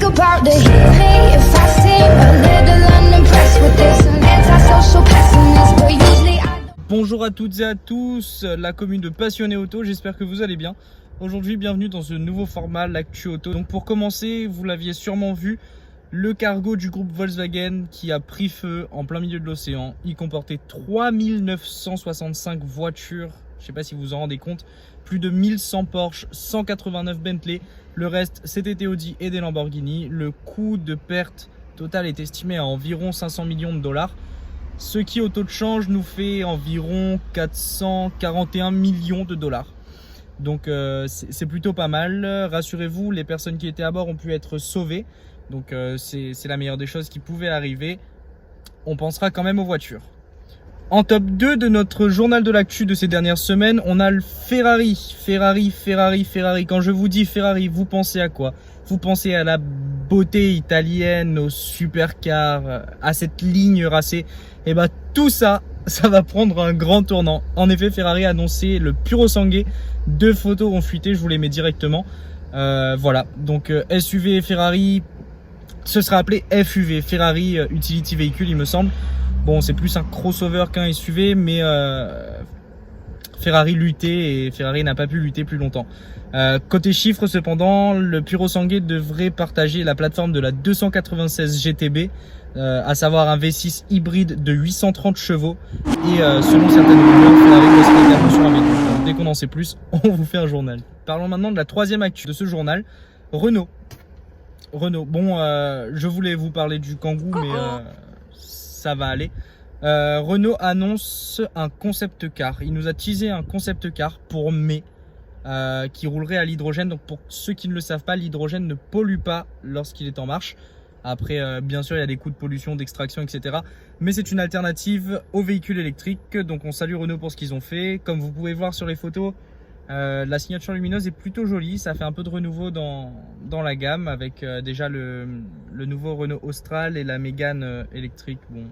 about to hit me if I seem a little unimpressed with this. An antisocial pessimist, but usually I don't. Bonjour à toutes et à tous, la commune de passionnés auto, j'espère que vous allez bien. Aujourd'hui, bienvenue dans ce nouveau format, l'actu auto. Donc pour commencer, vous l'aviez sûrement vu, le cargo du groupe Volkswagen qui a pris feu en plein milieu de l'océan. Il comportait 3965 voitures, je ne sais pas si vous vous en rendez compte, plus de 1100 Porsche, 189 Bentley, le reste c'était Audi et des Lamborghini. Le coût de perte total est estimé à environ 500 millions de dollars, ce qui au taux de change nous fait environ 441 millions de dollars. Donc c'est plutôt pas mal. Rassurez-vous, les personnes qui étaient à bord ont pu être sauvées. Donc c'est la meilleure des choses qui pouvaient arriver. On pensera quand même aux voitures. En top 2 de notre journal de l'actu de ces dernières semaines, on a le Ferrari. Ferrari. Quand je vous dis Ferrari, vous pensez à quoi? Vous pensez à la beauté italienne, aux supercars, à cette ligne racée. Et bah tout ça, ça va prendre un grand tournant. En effet, Ferrari a annoncé le Purosangue. 2 photos ont fuité, je vous les mets directement. Voilà, donc SUV Ferrari, ce sera appelé FUV, Ferrari Utility Vehicle il me semble. Bon, c'est plus un crossover qu'un SUV, mais Ferrari luttait et Ferrari n'a pas pu lutter plus longtemps. Côté chiffres cependant, le Purosangue devrait partager la plateforme de la 296 GTB, à savoir un V6 hybride de 830 chevaux et selon certaines rumeurs, Ferrari possède également sur un véhicule. Donc, dès qu'on en sait plus, on vous fait un journal. Parlons maintenant de la troisième actu de ce journal, Renault. Bon, je voulais vous parler du Kangoo, mais ça va aller. Renault annonce un concept car. Il nous a teasé un concept car pour mai qui roulerait à l'hydrogène. Donc pour ceux qui ne le savent pas, l'hydrogène ne pollue pas lorsqu'il est en marche. Après, bien sûr, il y a des coûts de pollution, d'extraction, etc. Mais c'est une alternative aux véhicules électriques. Donc on salue Renault pour ce qu'ils ont fait. Comme vous pouvez voir sur les photos, la signature lumineuse est plutôt jolie. Ça fait un peu de renouveau dans la gamme avec déjà le nouveau Renault Austral et la Mégane électrique. Bon.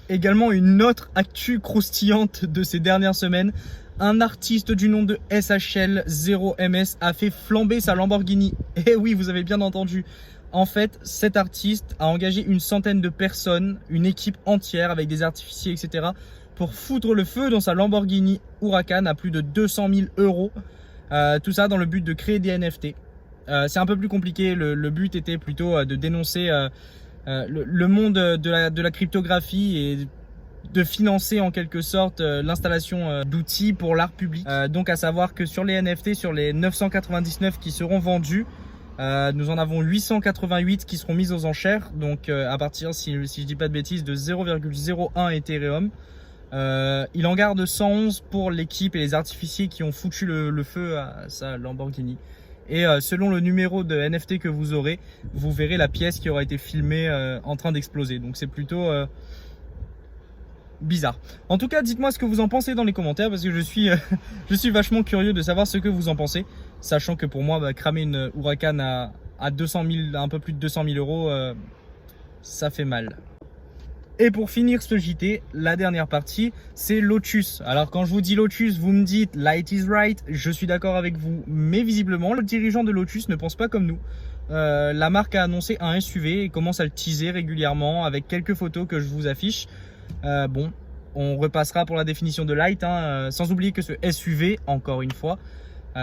Également une autre actu croustillante de ces dernières semaines. Un artiste du nom de SHL 0MS a fait flamber sa Lamborghini. Et oui, vous avez bien entendu. En fait, cet artiste a engagé une centaine de personnes, une équipe entière avec des artificiers, etc. pour foutre le feu dans sa Lamborghini Huracan à plus de 200 000 €. Tout ça dans le but de créer des NFT. C'est un peu plus compliqué. Le but était plutôt de dénoncer le monde de la cryptographie et de financer en quelque sorte l'installation d'outils pour l'art public. Donc à savoir que sur les NFT, sur les 999 qui seront vendus, nous en avons 888 qui seront mis aux enchères. Donc à partir, si je dis pas de bêtises, de 0,01 Ethereum. Il en garde 111 pour l'équipe et les artificiers qui ont foutu le feu à sa Lamborghini. Et selon le numéro de NFT que vous aurez, vous verrez la pièce qui aura été filmée en train d'exploser. Donc c'est plutôt bizarre. En tout cas, dites-moi ce que vous en pensez dans les commentaires parce que je suis vachement curieux de savoir ce que vous en pensez. Sachant que pour moi, cramer une Huracan à 200 000, un peu plus de 200 000 €, ça fait mal. Et pour finir ce JT, la dernière partie, c'est Lotus. Alors quand je vous dis Lotus, vous me dites Light is right, je suis d'accord avec vous. Mais visiblement, le dirigeant de Lotus ne pense pas comme nous. La marque a annoncé un SUV et commence à le teaser régulièrement avec quelques photos que je vous affiche. Bon, on repassera pour la définition de Light, sans oublier que ce SUV, encore une fois,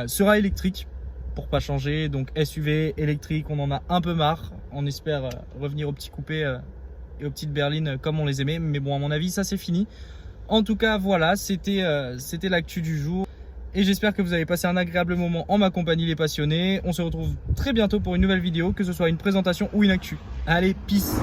sera électrique pour pas changer. Donc SUV électrique, on en a un peu marre. On espère revenir au petit coupé et aux petites berlines comme on les aimait, mais bon, à mon avis ça c'est fini. En tout cas voilà, c'était l'actu du jour et j'espère que vous avez passé un agréable moment en ma compagnie les passionnés. On se retrouve très bientôt pour une nouvelle vidéo, que ce soit une présentation ou une actu. Allez, peace.